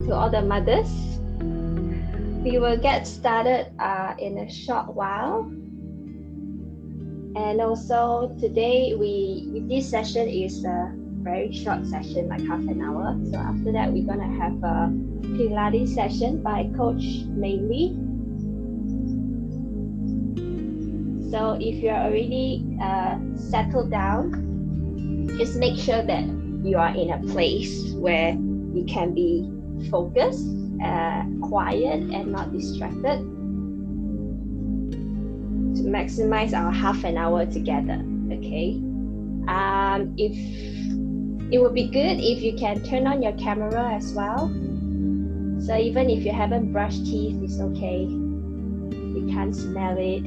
to all the mothers. We will get started in a short while. And also today, this session is a very short session, like half an hour. So after that, we're gonna have a Pilates session by Coach HooiLi. So if you're already settled down, just make sure that you are in a place where you can be focused, quiet, and not distracted to maximize our half an hour together. Okay. If it would be good if you can turn on your camera as well. So even if you haven't brushed teeth, it's okay. You can't smell it.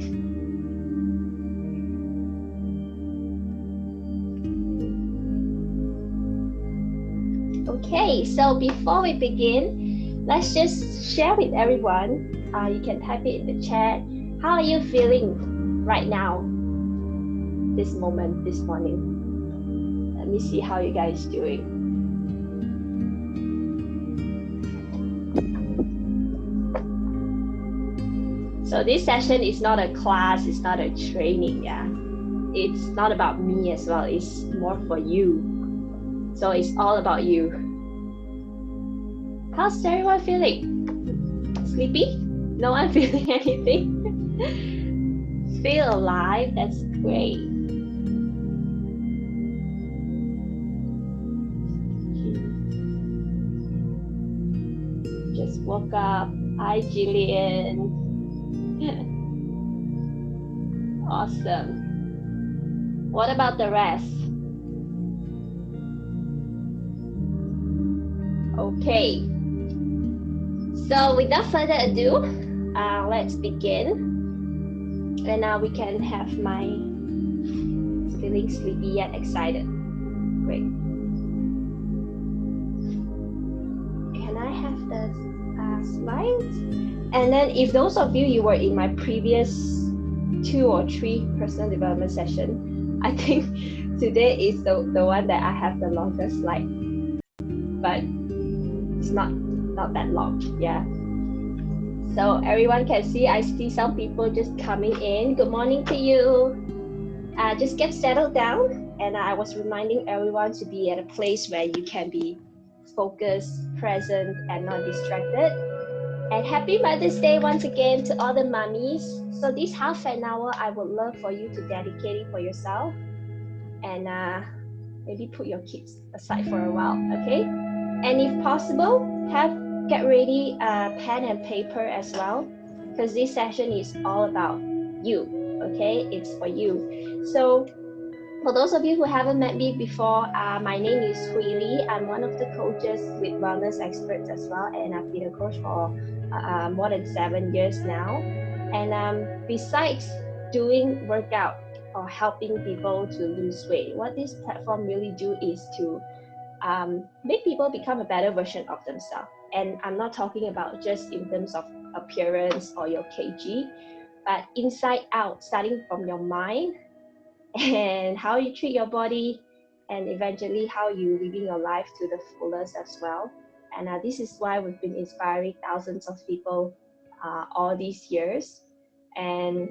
Okay, so before we begin, let's just share with everyone. You can type it in the chat. How are you feeling right now, this moment, this morning? Let me see how you guys doing. So this session is not a class, it's not a training, yeah. It's not about me as well, it's more for you. So it's all about you. How's everyone feeling? Sleepy? No one feeling anything? Feel alive? That's great. Just woke up. Hi, Jillian. Awesome. What about the rest? Okay. So without further ado, let's begin. And now we can have my feeling sleepy yet excited. Great. Can I have the slides? And then if those of you were in my previous 2 or 3 personal development session, I think today is the one that I have the longest slide. But it's not that long, yeah. So everyone can see, I see some people just coming in. Good morning to you. Just get settled down. And I was reminding everyone to be at a place where you can be focused, present, and not distracted. And happy Mother's Day once again to all the mummies. So this half an hour, I would love for you to dedicate it for yourself. And maybe put your kids aside for a while, okay? And if possible, get ready pen and paper as well, because this session is all about you, okay? It's for you. So for those of you who haven't met me before, my name is HooiLi. I'm one of the coaches with Wellness Experts as well, and I've been a coach for more than 7 years now. And besides doing workout or helping people to lose weight, what this platform really do is to make people become a better version of themselves. And I'm not talking about just in terms of appearance or your kg, but inside out, starting from your mind and how you treat your body, and eventually how you living your life to the fullest as well. And this is why we've been inspiring thousands of people all these years. And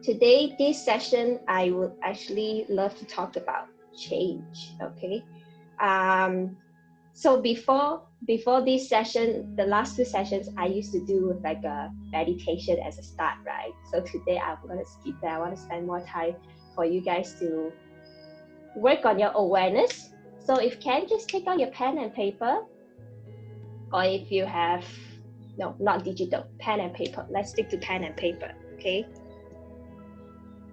today, this session, I would actually love to talk about change, okay? So before this session, the last 2 sessions, I used to do like a meditation as a start, right? So today I'm gonna skip that. I want to spend more time for you guys to work on your awareness. So if you can, just take out your pen and paper, or if you have, no, not digital, pen and paper. Let's stick to pen and paper, okay?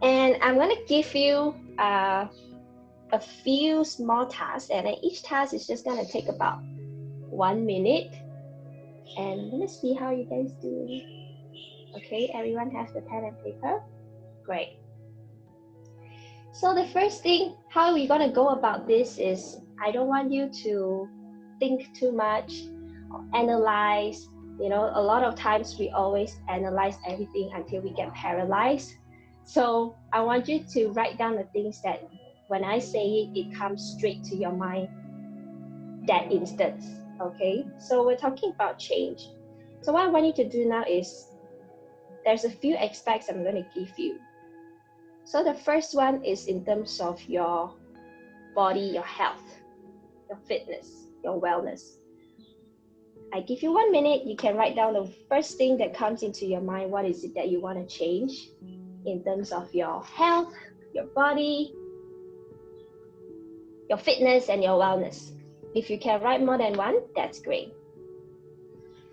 And I'm gonna give you a few small tasks, and then each task is just gonna take about 1 minute. And let's see how you guys doing. Okay, everyone has the pen and paper? Great. So the first thing, how we're gonna go about this is, I don't want you to think too much or analyze. You know, a lot of times we always analyze everything until we get paralyzed. So I want you to write down the things that when I say it, it comes straight to your mind that instant. Okay, so we're talking about change. So what I want you to do now is, there's a few aspects I'm going to give you. So the first one is in terms of your body, your health, your fitness, your wellness. I give you 1 minute, you can write down the first thing that comes into your mind. What is it that you want to change in terms of your health, your body, your fitness, and your wellness? If you can write more than one, that's great.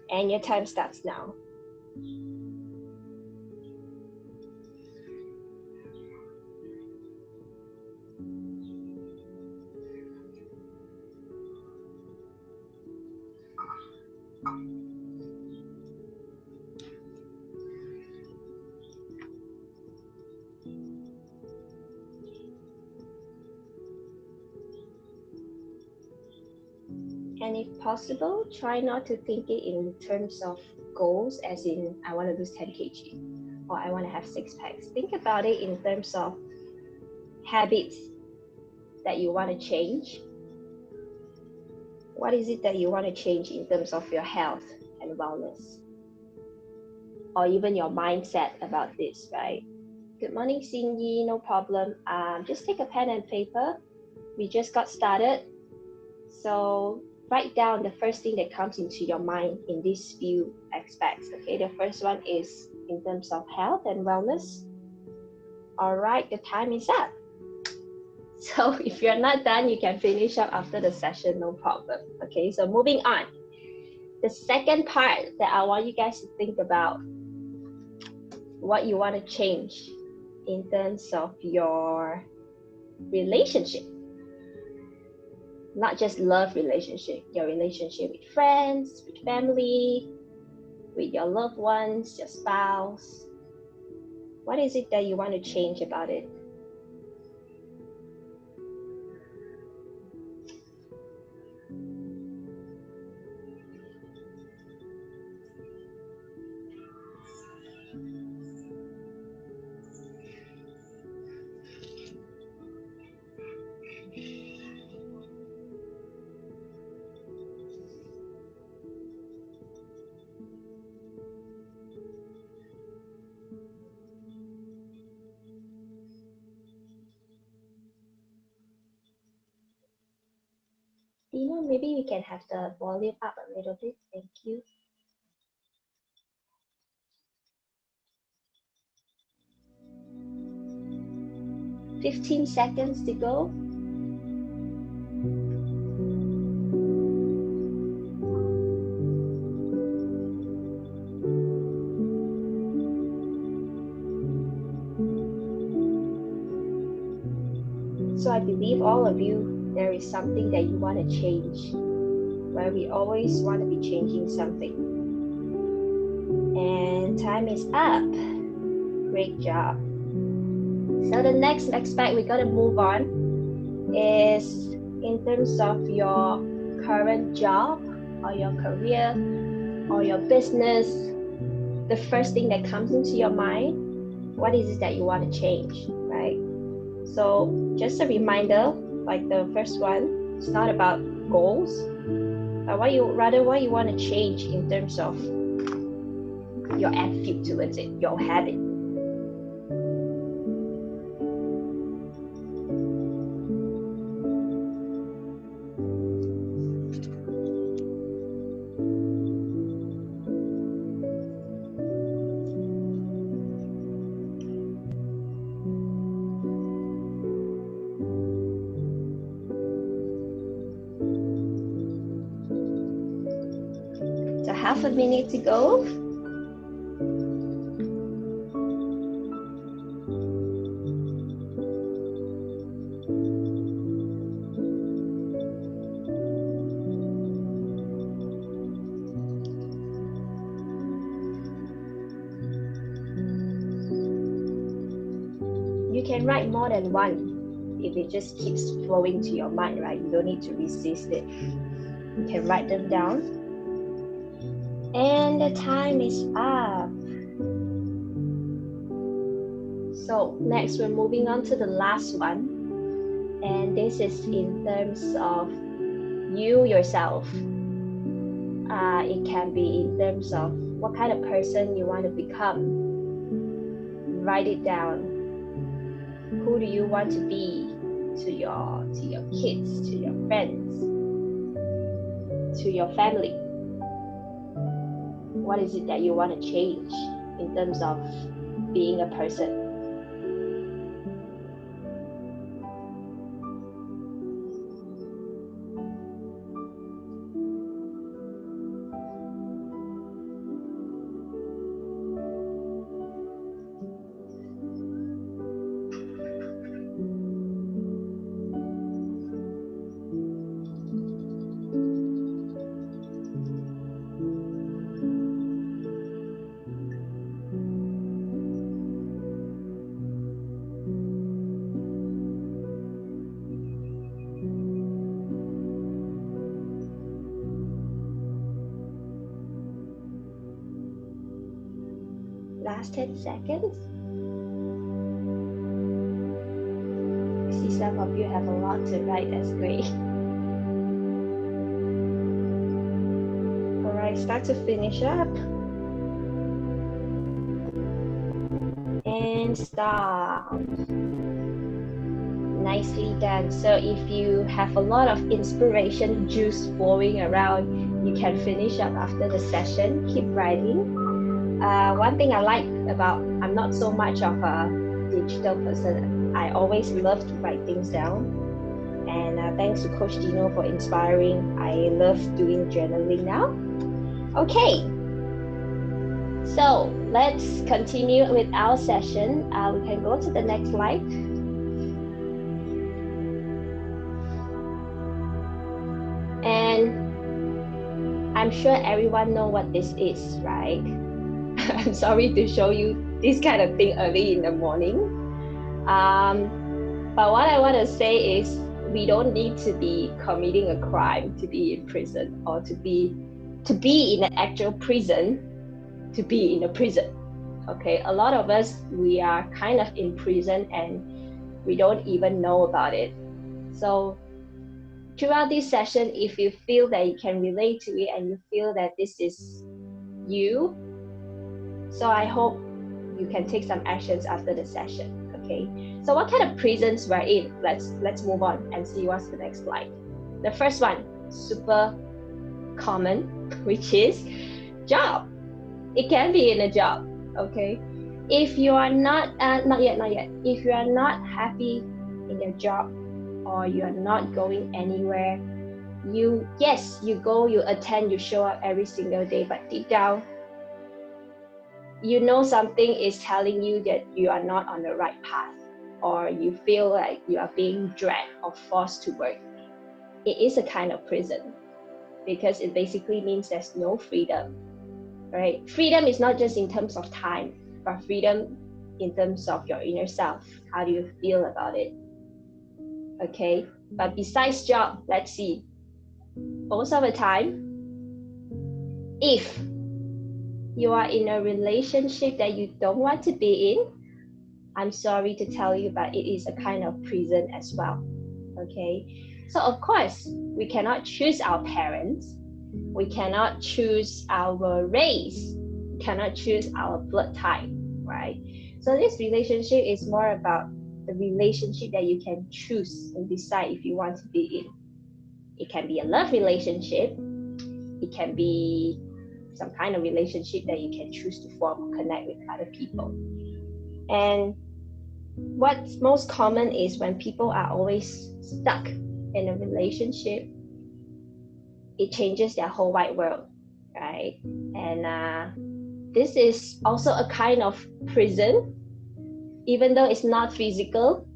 And your time starts now. And if possible, try not to think it in terms of goals, as in I want to lose 10 kg or I want to have 6 packs. Think about it in terms of habits that you want to change. What is it that you want to change in terms of your health and wellness? Or even your mindset about this, right? Good morning, Cindy, no problem. Just take a pen and paper. We just got started. So write down the first thing that comes into your mind in these few aspects. Okay, the first one is in terms of health and wellness. All right, the time is up. So if you're not done, you can finish up after the session, no problem. Okay, so moving on. The second part that I want you guys to think about, what you want to change in terms of your relationship. Not just love relationship, your relationship with friends, with family, with your loved ones, your spouse. What is it that you want to change about it? Dino, maybe we can have the volume up a little bit. Thank you. "15 seconds to go. So I believe all of you, there is something that you want to change, where we always want to be changing something. And time is up. Great job. So the next aspect we're going to move on is in terms of your current job or your career or your business. The first thing that comes into your mind, what is it that you want to change, right? So just a reminder, like the first one, it's not about goals, but what you want to change in terms of your attitude towards it, your habit. So half a minute to go. You can write more than one if it just keeps flowing to your mind, right? You don't need to resist it. You can write them down. And the time is up. So next we're moving on to the last one. And this is in terms of you yourself. It can be in terms of what kind of person you want to become. Write it down. Who do you want to be to your kids, to your friends, to your family? What is it that you want to change in terms of being a person? Last 10 seconds. I see some of you have a lot to write, that's great. All right, start to finish up. And stop. Nicely done. So if you have a lot of inspiration juice flowing around, you can finish up after the session. Keep writing. One thing I like about, I'm not so much of a digital person. I always love to write things down. And thanks to Coach Dino for inspiring. I love doing journaling now. Okay. So let's continue with our session. We can go to the next slide. And I'm sure everyone knows what this is, right? I'm sorry to show you this kind of thing early in the morning. But what I want to say is we don't need to be committing a crime to be in prison, or to be in an actual prison to be in a prison. Okay, a lot of us, we are kind of in prison and we don't even know about it. So throughout this session, if you feel that you can relate to it and you feel that this is you, so I hope you can take some actions after the session. Okay, so what kind of prisons we're in? Let's move on and see what's the next slide. The first one, super common, which is job. It can be in a job. Okay, if you are not yet. If you are not happy in your job, or you are not going anywhere, you go, you attend, you show up every single day, but deep down, you know something is telling you that you are not on the right path, or you feel like you are being dragged or forced to work. It is a kind of prison, because it basically means there's no freedom, right? Freedom is not just in terms of time, but freedom in terms of your inner self. How do you feel about it? Okay, but besides job, let's see. Most of the time, if you are in a relationship that you don't want to be in, I'm sorry to tell you, but it is a kind of prison as well. Okay, so of course, we cannot choose our parents, we cannot choose our race, we cannot choose our blood type, right? So this relationship is more about the relationship that you can choose and decide if you want to be in. It can be a love relationship, it can be some kind of relationship that you can choose to form or connect with other people. And what's most common is when people are always stuck in a relationship, it changes their whole wide world, right? And this is also a kind of prison, even though it's not physical,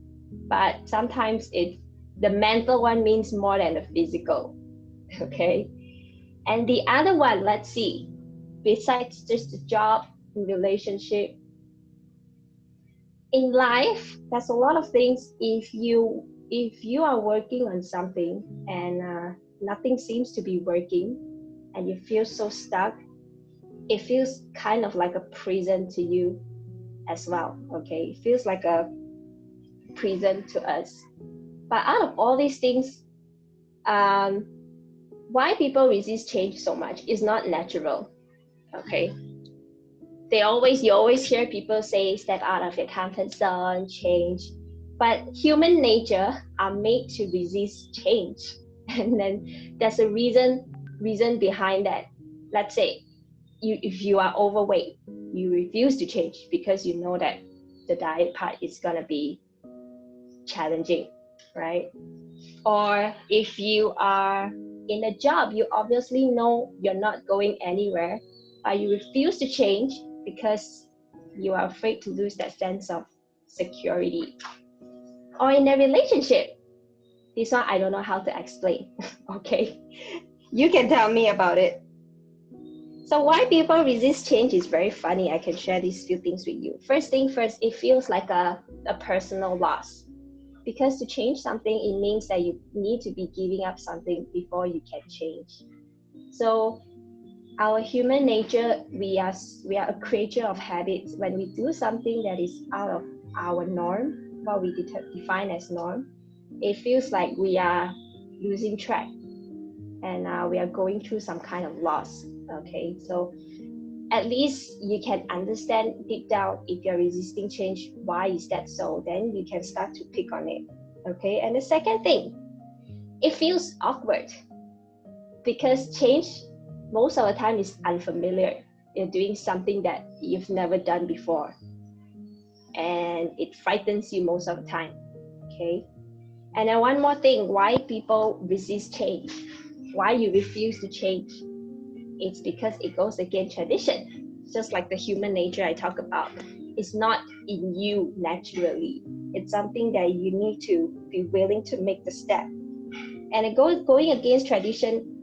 but sometimes the mental one means more than the physical. Okay, and the other one, let's see, besides just the job and relationship, in life, there's a lot of things. If you are working on something and nothing seems to be working, and you feel so stuck, it feels kind of like a prison to you as well. Okay, it feels like a prison to us. But out of all these things, why people resist change so much is not natural. Okay. You always hear people say step out of your comfort zone, change. But human nature are made to resist change. And then there's a reason behind that. Let's say if you are overweight, you refuse to change because you know that the diet part is gonna be challenging, right? Or if you are in a job, you obviously know you're not going anywhere, but you refuse to change because you are afraid to lose that sense of security. Or in a relationship, this one I don't know how to explain. Okay, you can tell me about it. So why people resist change is very funny. I can share these few things with you. First thing first, it feels like a personal loss. Because to change something, it means that you need to be giving up something before you can change. So our human nature, we are a creature of habits. When we do something that is out of our norm, what we define as norm, it feels like we are losing track and we are going through some kind of loss. Okay, so at least you can understand deep down if you're resisting change, why is that so? Then you can start to pick on it. Okay, and the second thing, it feels awkward because change most of the time is unfamiliar. You're doing something that you've never done before, and it frightens you most of the time. Okay, and then one more thing, why people resist change, why you refuse to change, it's because it goes against tradition. Just like the human nature I talk about, it's not in you naturally. It's something that you need to be willing to make the step. And it going against tradition,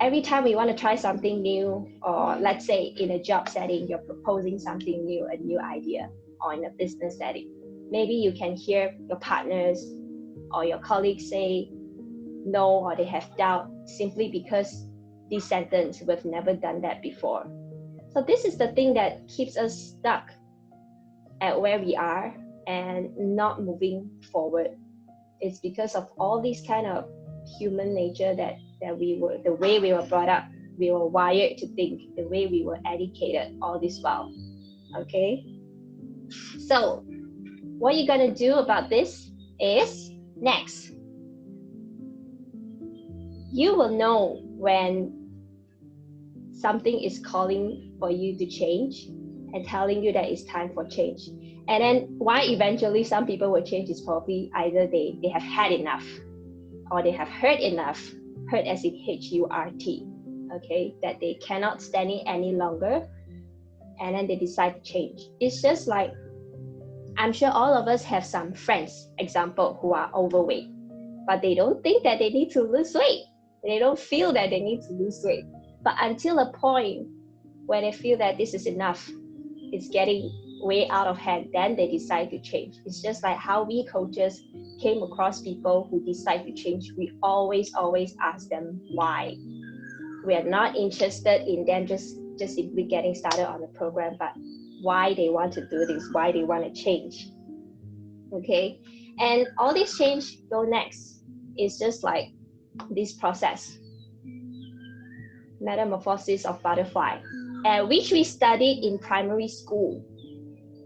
every time we want to try something new, or let's say in a job setting, you're proposing something new, a new idea, or in a business setting, maybe you can hear your partners or your colleagues say no, or they have doubt simply because this sentence, we've never done that before. So this is the thing that keeps us stuck at where we are and not moving forward. It's because of all these kind of human nature that we were, the way we were brought up, we were wired to think, the way we were educated all this while. Okay, so what you're gonna do about this is, next, you will know when something is calling for you to change and telling you that it's time for change. And then why eventually some people will change is probably either they have had enough, or they have heard enough, heard as in H-U-R-T, okay, that they cannot stand it any longer, and then they decide to change. It's just like, I'm sure all of us have some friends, example, who are overweight, but they don't think that they need to lose weight. They don't feel that they need to lose weight. But until a point where they feel that this is enough, it's getting way out of hand, then they decide to change. It's just like how we coaches came across people who decide to change. We always ask them why. We are not interested in them just simply getting started on the program, but why they want to do this, why they want to change. Okay, and all this change go next. It's just like this process, metamorphosis of butterfly, which we studied in primary school.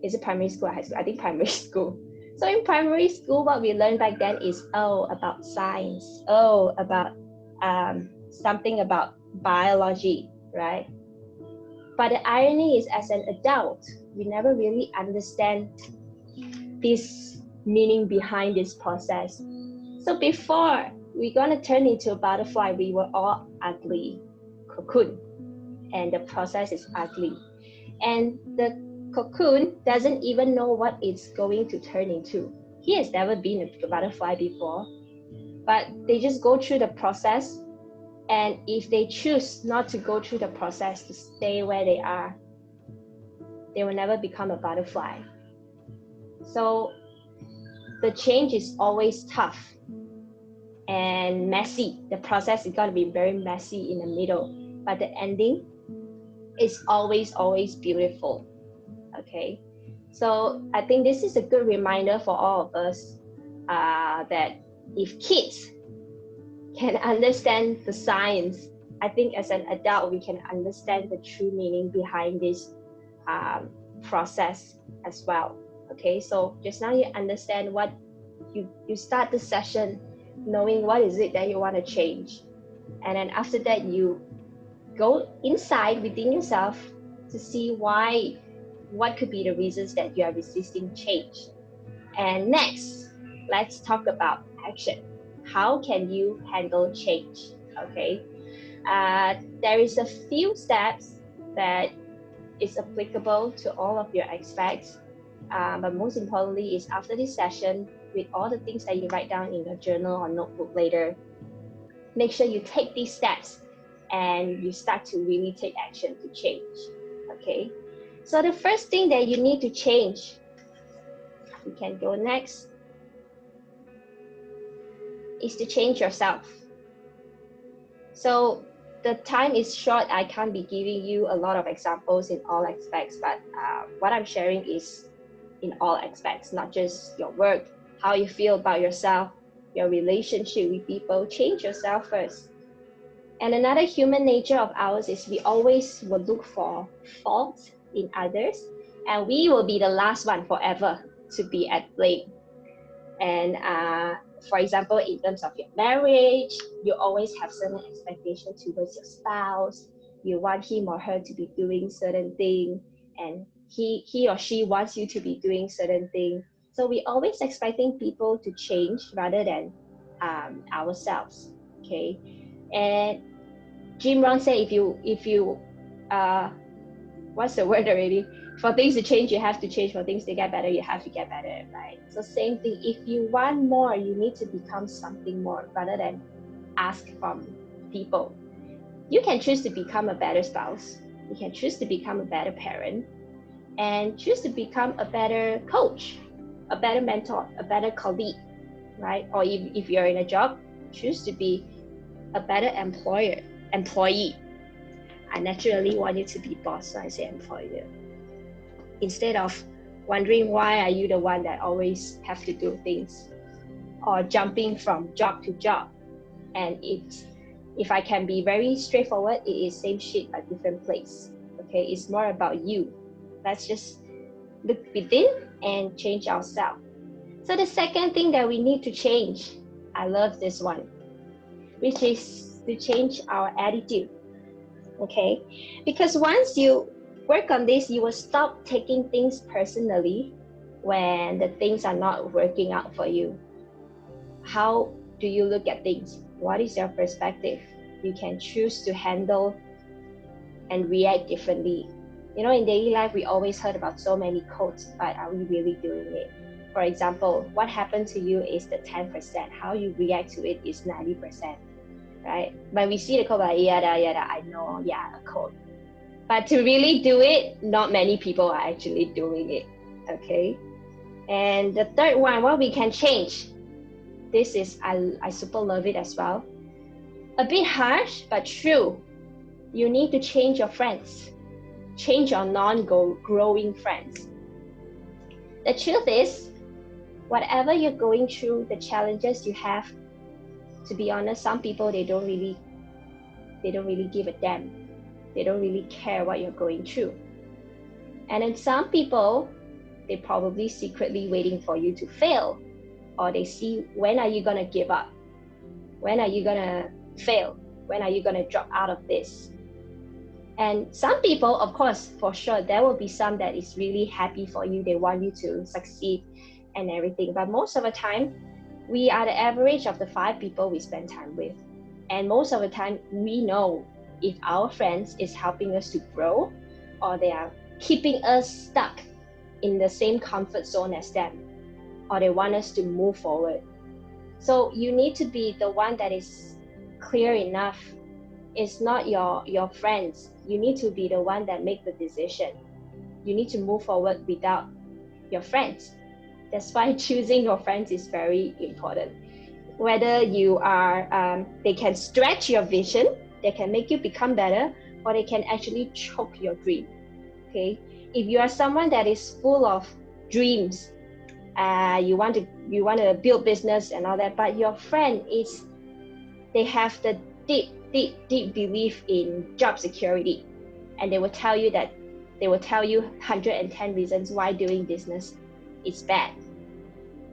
Is it primary school or high school? I think primary school. So in primary school, what we learned back then is, about science, about something about biology, right? But the irony is, as an adult, we never really understand this meaning behind this process. So before we're gonna turn into a butterfly, we were all ugly cocoon, and the process is ugly. And the cocoon doesn't even know what it's going to turn into. He has never been a butterfly before, but they just go through the process. And if they choose not to go through the process, to stay where they are, they will never become a butterfly. So the change is always tough and messy. The process is going to be very messy in the middle, but the ending is always beautiful. Okay, so I think this is a good reminder for all of us that if kids can understand the science. I think as an adult, we can understand the true meaning behind this process as well. Okay, so just now you understand what you start the session knowing what is it that you want to change. And then after that, you go inside within yourself to see what could be the reasons that you are resisting change. And next, let's talk about action. How can you handle change? Okay, there is a few steps that is applicable to all of your aspects, but most importantly is after this session, with all the things that you write down in your journal or notebook later, make sure you take these steps and you start to really take action to change. Okay, so the first thing that you need to change, we can go next, is to change yourself. So the time is short, I can't be giving you a lot of examples in all aspects, but what I'm sharing is in all aspects, not just your work, how you feel about yourself, your relationship with people. Change yourself first. And another human nature of ours is we always will look for faults in others, and we will be the last one forever to be at blame. And for example, in terms of your marriage, you always have certain expectations towards your spouse. You want him or her to be doing certain thing, and he or she wants you to be doing certain thing. So we always expecting people to change rather than ourselves. Okay, and Jim Rohn said if you what's the word already? For things to change, you have to change. For things to get better, you have to get better, right? So same thing, if you want more, you need to become something more rather than ask from people. You can choose to become a better spouse. You can choose to become a better parent, and choose to become a better coach, a better mentor, a better colleague, right? Or if you're in a job, choose to be a better employee. I naturally want you to be boss, so I say employer. Instead of wondering why are you the one that always have to do things, or jumping from job to job. And if I can be very straightforward, it is same shit but different place. Okay, it's more about you. Let's just look within and change ourselves. So the second thing that we need to change, I love this one, which is to change our attitude. Okay, because once you work on this, you will stop taking things personally when the things are not working out for you. How do you look at things? What is your perspective? You can choose to handle and react differently. You know, in daily life, we always heard about so many quotes, but are we really doing it? For example, what happened to you is the 10%. How you react to it is 90%, right? When we see the quote, like, yada, I know, yeah, a quote. But to really do it, not many people are actually doing it, okay? And the third one, what we can change, this is, I super love it as well. A bit harsh, but true. You need to change your friends. Change your non-growing friends. The truth is, whatever you're going through, the challenges you have, to be honest, some people, they don't really give a damn. They don't really care what you're going through. And then some people, they probably secretly waiting for you to fail, or they see, when are you gonna give up? When are you gonna fail? When are you gonna drop out of this? And some people, of course, for sure, there will be some that is really happy for you. They want you to succeed and everything. But most of the time, we are the average of the 5 people we spend time with. And most of the time, we know if our friends is helping us to grow, or they are keeping us stuck in the same comfort zone as them, or they want us to move forward. So you need to be the one that is clear enough. It's not your friends. You need to be the one that make the decision. You need to move forward without your friends. That's why choosing your friends is very important. Whether you are, they can stretch your vision, they can make you become better, or they can actually choke your dream. Okay, if you are someone that is full of dreams, you want to build business and all that, but your friend is they have the deep belief in job security, and they will tell you 110 reasons why doing business is bad.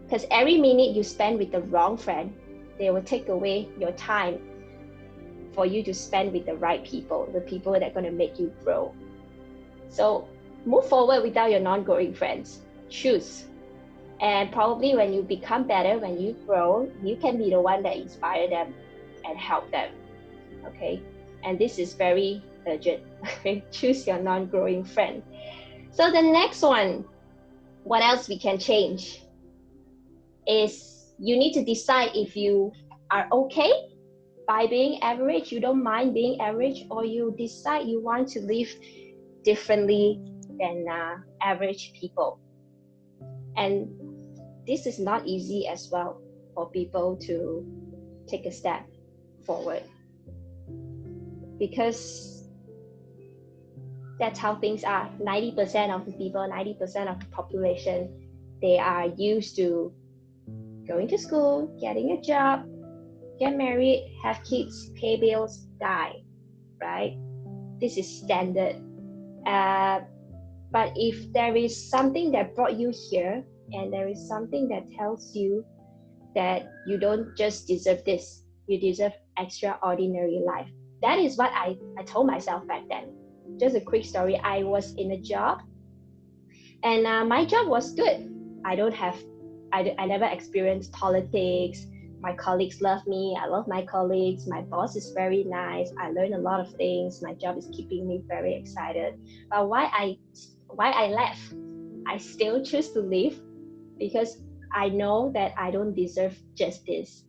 Because every minute you spend with the wrong friend, they will take away your time for you to spend with the right people, the people that are going to make you grow. So move forward without your non-growing friends. Choose. And probably when you become better, when you grow, you can be the one that inspire them and help them. Okay? And this is very urgent. Okay? Choose your non-growing friend. So the next one, what else we can change is you need to decide if you are okay by being average, you don't mind being average, or you decide you want to live differently than average people. And this is not easy as well for people to take a step forward, because that's how things are. 90% of the people, 90% of the population, they are used to going to school, getting a job, get married, have kids, pay bills, die, right? This is standard. But if there is something that brought you here, and there is something that tells you that you don't just deserve this, you deserve extraordinary life. That is what I told myself back then. Just a quick story. I was in a job, and my job was good. I never experienced politics. My colleagues love me. I love my colleagues. My boss is very nice. I learned a lot of things. My job is keeping me very excited. But why I left? I still choose to leave because I know that I don't deserve just this.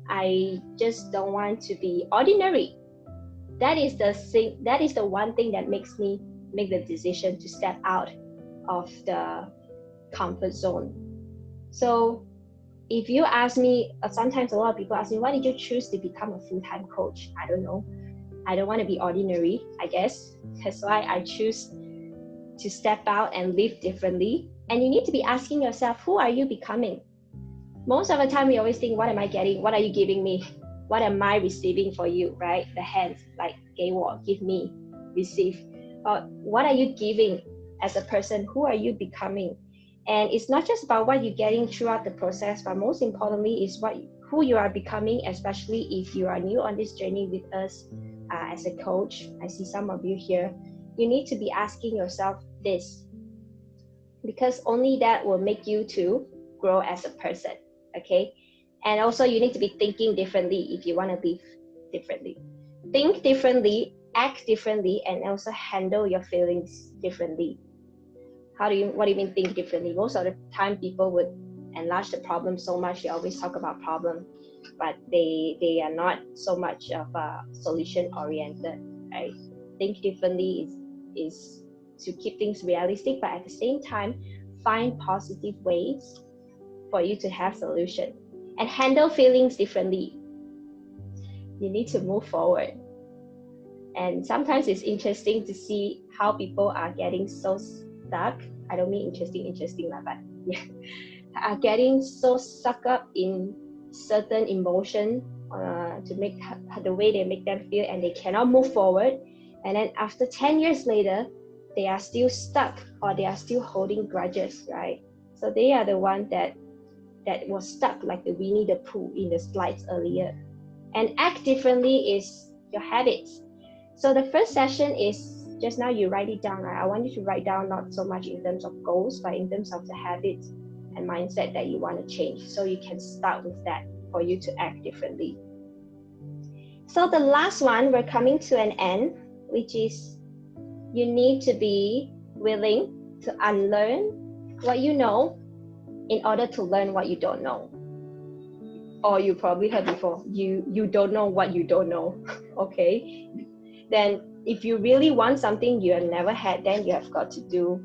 I just don't want to be ordinary. That is the one thing that makes me make the decision to step out of the comfort zone. So if you ask me, sometimes a lot of people ask me, why did you choose to become a full-time coach? I don't know. I don't want to be ordinary, I guess. That's why I choose to step out and live differently. And you need to be asking yourself, who are you becoming? Most of the time, we always think, what am I getting? What are you giving me? What am I receiving for you, right? The hands, like, give me, receive. What are you giving as a person? Who are you becoming? And it's not just about what you're getting throughout the process, but most importantly is who you are becoming, especially if you are new on this journey with us as a coach. I see some of you here. You need to be asking yourself this, because only that will make you to grow as a person, okay? And also you need to be thinking differently if you want to live differently. Think differently, act differently, and also handle your feelings differently. What do you mean think differently? Most of the time people would enlarge the problem so much. They always talk about problem, but they are not so much of a solution oriented, right? Think differently is to keep things realistic, but at the same time find positive ways for you to have solution and handle feelings differently. You need to move forward. And sometimes it's interesting to see how people are getting so stuck. I don't mean interesting, but yeah, are getting so sucked up in certain emotion to make the way they make them feel, and they cannot move forward. And then after 10 years later, they are still stuck, or they are still holding grudges, right? So they are the one that was stuck, like the Winnie the Pooh in the slides earlier. And act differently is your habits. So the first session is, just now you write it down, right? I want you to write down not so much in terms of goals, but in terms of the habits and mindset that you want to change. So you can start with that for you to act differently. So the last one, we're coming to an end, which is you need to be willing to unlearn what you know in order to learn what you don't know. Or you probably heard before, you don't know what you don't know, okay? Then if you really want something you have never had, then you have got to do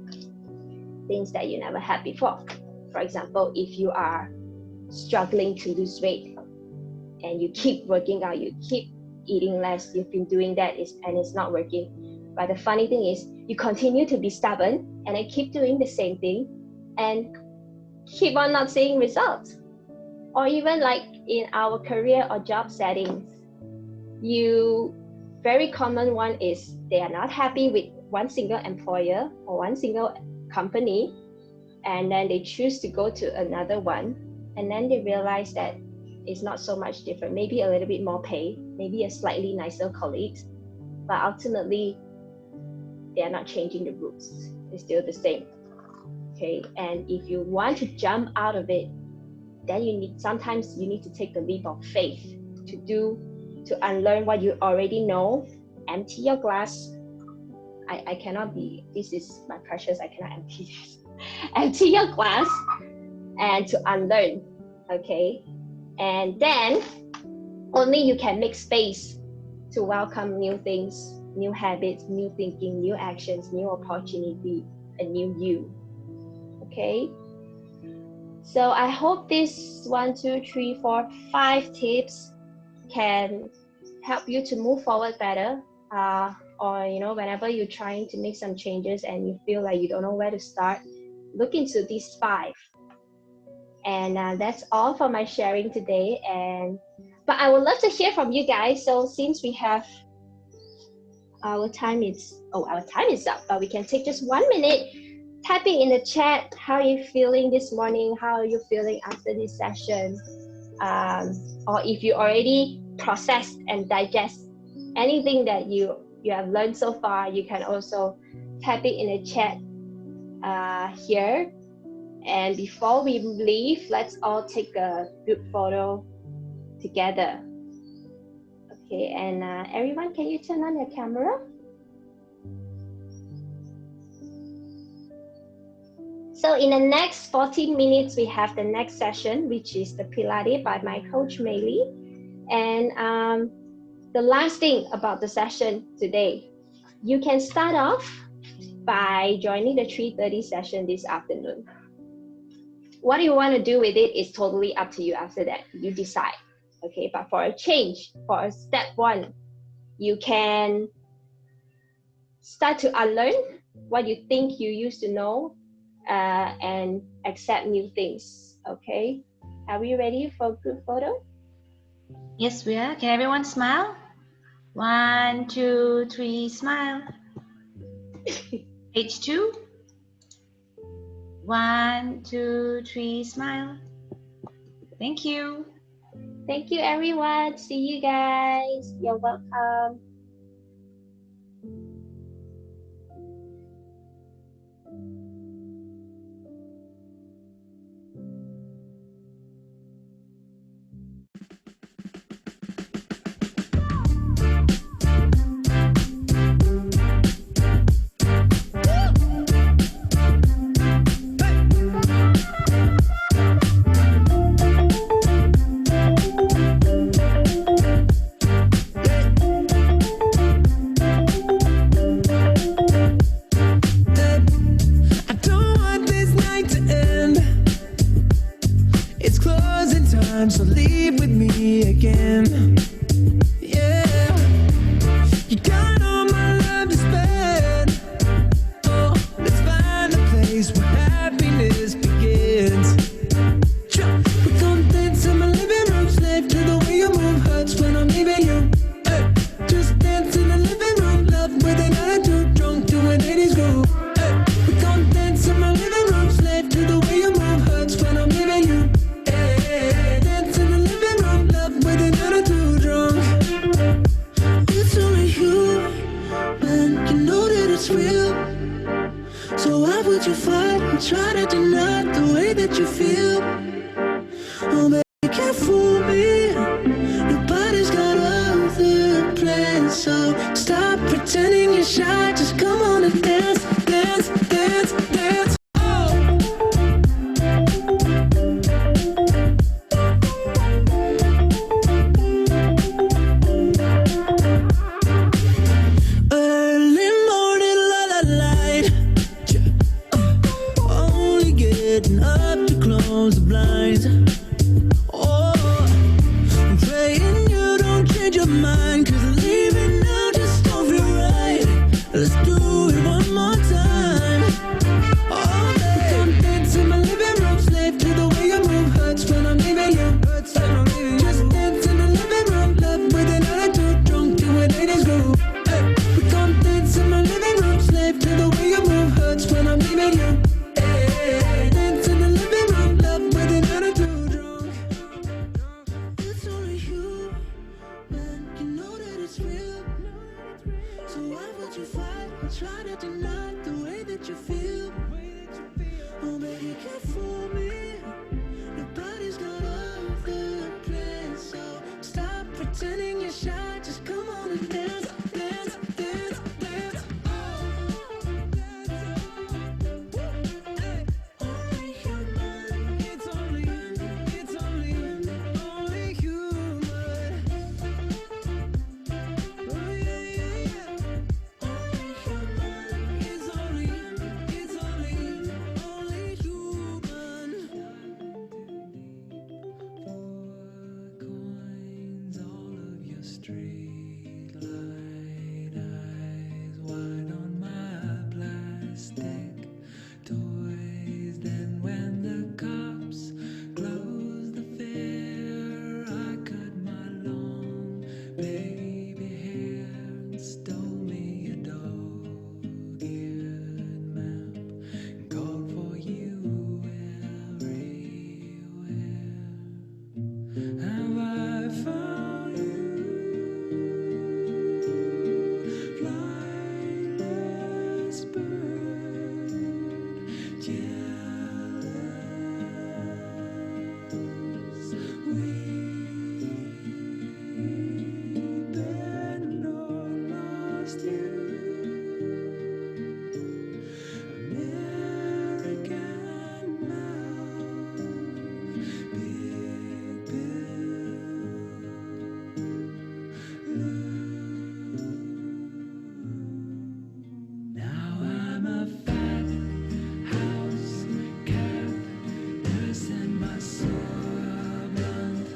things that you never had before. For example, if you are struggling to lose weight and you keep working out, you keep eating less, you've been doing that and it's not working. But the funny thing is, you continue to be stubborn and then keep doing the same thing and keep on not seeing results. or even like in our career or job settings, very common one is they are not happy with one single employer or one single company, and then they choose to go to another one, and then they realize that it's not so much different, maybe a little bit more pay, maybe a slightly nicer colleagues, but ultimately they are not changing the roots, it's still the same. Okay, and if you want to jump out of it, then sometimes you need to take the leap of faith to unlearn what you already know, empty your glass. I cannot be, this is my precious, I cannot empty this. Empty your glass and to unlearn, okay? And then only you can make space to welcome new things, new habits, new thinking, new actions, new opportunity, a new you, okay? So I hope this 1, 2, 3, 4, 5 tips can help you to move forward better, or whenever you're trying to make some changes and you feel like you don't know where to start, look into these 5. And that's all for my sharing today. But I would love to hear from you guys. So since we have our time is up, but we can take just 1 minute typing in the chat. How are you feeling this morning? How are you feeling after this session? Or if you already processed and digest anything that you have learned so far, you can also type it in the chat here. And before we leave, let's all take a group photo together. Okay, and everyone, can you turn on your camera? So in the next 40 minutes, we have the next session, which is the Pilates by my coach, Meili. And the last thing about the session today, you can start off by joining the 3:30 session this afternoon. What you want to do with it is totally up to you after that, you decide. Okay, but for a change, for step 1, you can start to unlearn what you think you used to know, and accept new things. Okay, are we ready for group photo? Yes, we are. Can everyone smile? 1, 2, 3, smile. H2. 1, 2, 3, smile. Thank you. Thank you, everyone. See you guys. You're welcome. So leave with me again. Yeah, you got all my love to spend. Oh, let's find a place where happiness begins. We're gonna dance in my living room, slave to the way you move, hurts when I'm leaving you. Hey, just dance in the living room, love with an attitude, drunk to an 80s groove. Hey, we're gonna dance in my living room, slave to the way you move, hurts when I'm leaving you. Real. So why would you fight and try to deny the way that you feel? Oh, baby, you can't fool me. Nobody's got other plans. So stop pretending you're shy. Just come on and dance, dance, dance, dance. When I'm leaving you. fight, I'll try to deny the way that you feel. Oh, baby, you can't fool me. Nobody's got all the plans, so stop pretending you're shy. Just come on and dance, dance, dance, dance. Only human. It's only human. Oh yeah, yeah, yeah. Only human. It's only human. Four coins, all of your street light eyes wide on my plastic toys. Then when the cops closed the fair, I cut my long baby hair and stole me a dog-eared map and called for you everywhere. Have I found you, flightless bird, jealous, weeping or lost you, American mouth, big bill. Now I'm a fat house cat, nursing my sore blunt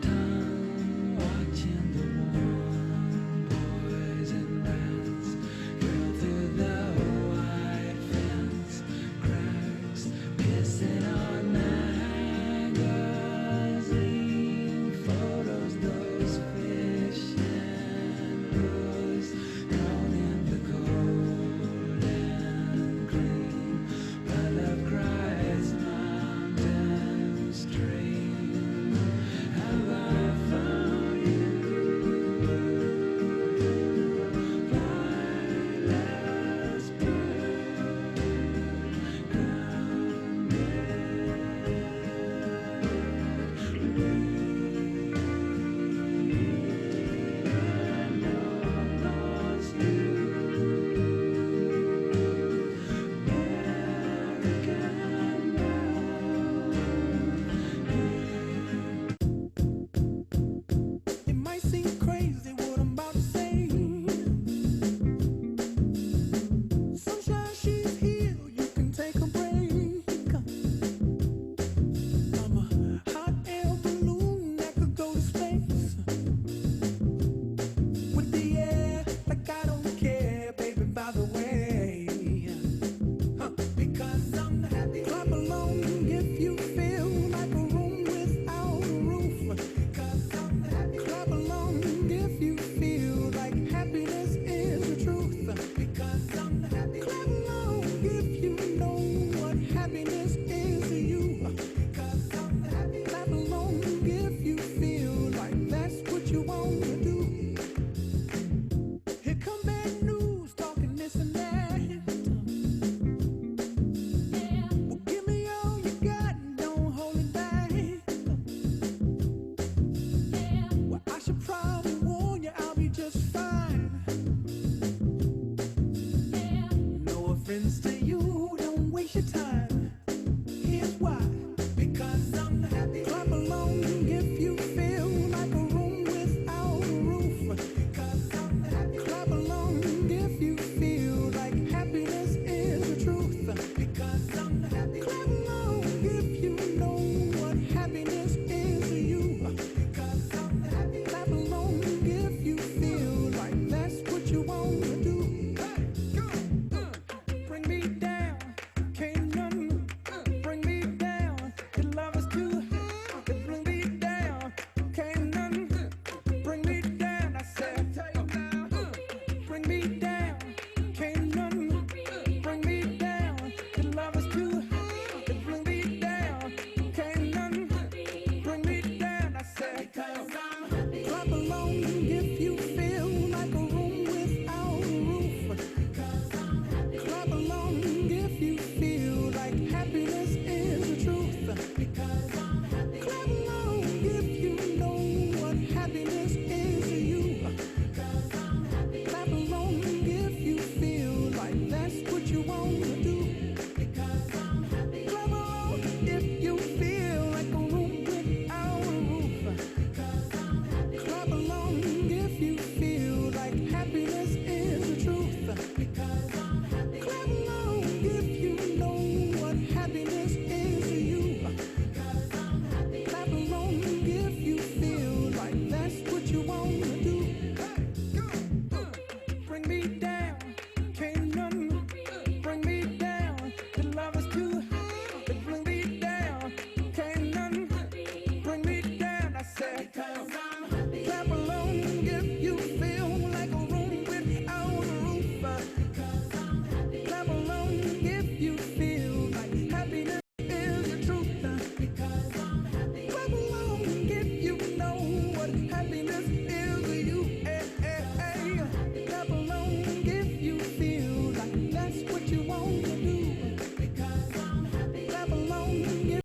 tongue, watching the warm boys and rats drill through the white fence cracks, pissing on magazine photos, those fish and blues drown in the cold and clean. My love cries mountain stream. Have I found you, flightless bird, lost you, American mouth. It might seem crazy what I'm about to say. Sunshine, she's here, you can take a break. I'm a hot air balloon that could go to space with the air, like I don't care, baby, by the way. Because I'm happy. Clap along if you feel like a room without a roof. Because I'm happy. Clap along if you feel like happiness is the truth. Because I'm happy. Clap along if you know what happiness is to you. Because I'm happy. Clap along if you feel like that's what you want to do. Here come bad news, talking this and that. Well, give me all you got and don't hold it back. Well, I should probably warn you, I'll be just fine. No offense to you, don't waste your time. Here's why. Because I'm happy. Clap along if you feel like a room without a roof. Because I'm happy. Clap along if you feel like happiness is the truth. Because I'm happy. Clap along if you know what happiness is to you. Because I'm happy. Clap along if you feel like that's what you want to do. Hey, go, bring me down. say.